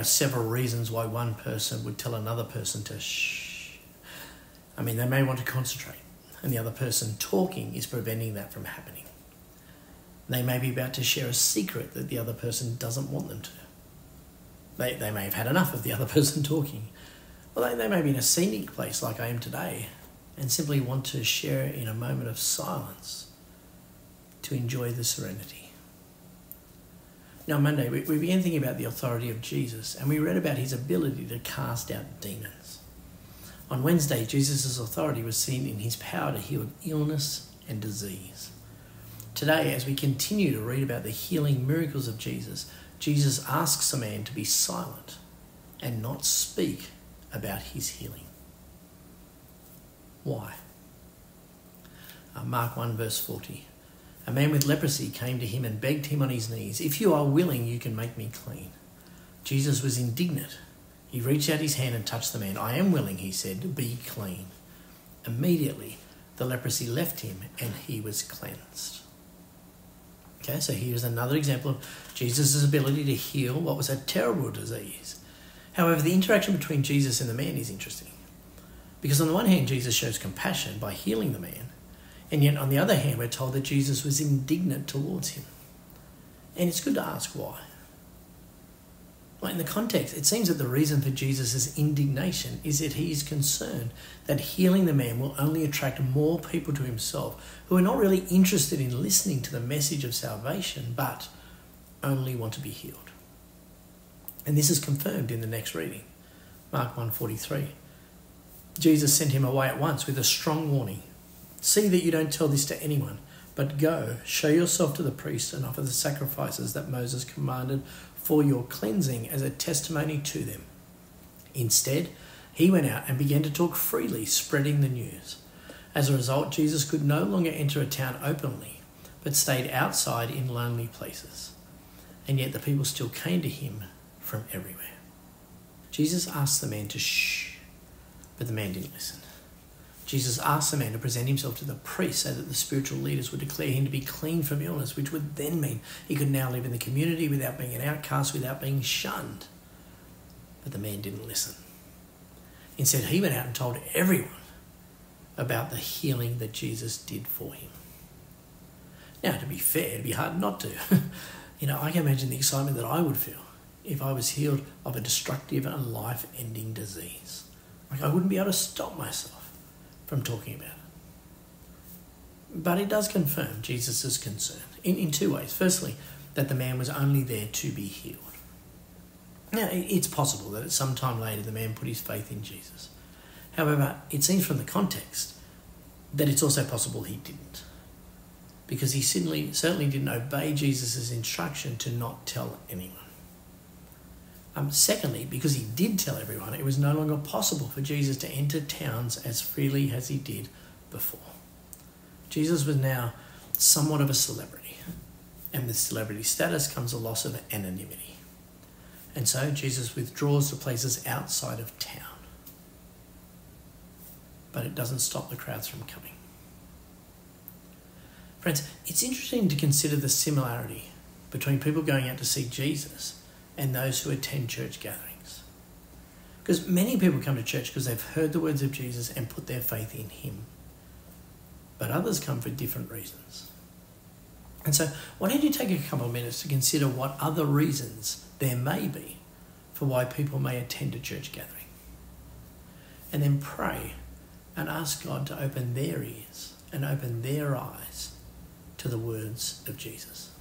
several reasons why one person would tell another person to shh. I mean, they may want to concentrate, and the other person talking is preventing that from happening. They may be about to share a secret that the other person doesn't want them to. They may have had enough of the other person talking. Well, they may be in a scenic place like I am today and simply want to share in a moment of silence to enjoy the serenity. Now, on Monday, we began thinking about the authority of Jesus, and we read about his ability to cast out demons. On Wednesday, Jesus' authority was seen in his power to heal illness and disease. Today, as we continue to read about the healing miracles of Jesus, Jesus asks a man to be silent and not speak about his healing. Why? Mark 1 verse 40. A man with leprosy came to him and begged him on his knees, "If you are willing, you can make me clean." Jesus was indignant. He reached out his hand and touched the man. "I am willing," he said, "be clean." Immediately, the leprosy left him and he was cleansed. Okay, so here's another example of Jesus' ability to heal what was a terrible disease. However, the interaction between Jesus and the man is interesting. Because on the one hand, Jesus shows compassion by healing the man, and yet on the other hand, we're told that Jesus was indignant towards him. And it's good to ask why. Well, in the context, it seems that the reason for Jesus' indignation is that he is concerned that healing the man will only attract more people to himself who are not really interested in listening to the message of salvation, but only want to be healed. And this is confirmed in the next reading, Mark 1:43. Jesus sent him away at once with a strong warning. "See that you don't tell this to anyone, but go, show yourself to the priest and offer the sacrifices that Moses commanded for your cleansing as a testimony to them." Instead, he went out and began to talk freely, spreading the news. As a result, Jesus could no longer enter a town openly, but stayed outside in lonely places. And yet the people still came to him from everywhere. Jesus asked the man to shh, but the man didn't listen. Jesus asked the man to present himself to the priest so that the spiritual leaders would declare him to be clean from illness, which would then mean he could now live in the community without being an outcast, without being shunned. But the man didn't listen. Instead, he went out and told everyone about the healing that Jesus did for him. Now, to be fair, it'd be hard not to. I can imagine the excitement that I would feel if I was healed of a destructive and life-ending disease. I wouldn't be able to stop myself from talking about it. But it does confirm Jesus' concern in two ways. Firstly, that the man was only there to be healed. Now, it's possible that at some time later the man put his faith in Jesus. However, it seems from the context that it's also possible he didn't, because he certainly didn't obey Jesus' instruction to not tell anyone. Secondly, because he did tell everyone, it was no longer possible for Jesus to enter towns as freely as he did before. Jesus was now somewhat of a celebrity, and with celebrity status comes a loss of anonymity. And so Jesus withdraws to places outside of town. But it doesn't stop the crowds from coming. Friends, it's interesting to consider the similarity between people going out to see Jesus and those who attend church gatherings. Because many people come to church because they've heard the words of Jesus and put their faith in him. But others come for different reasons. And so why don't you take a couple of minutes to consider what other reasons there may be for why people may attend a church gathering. And then pray and ask God to open their ears and open their eyes to the words of Jesus.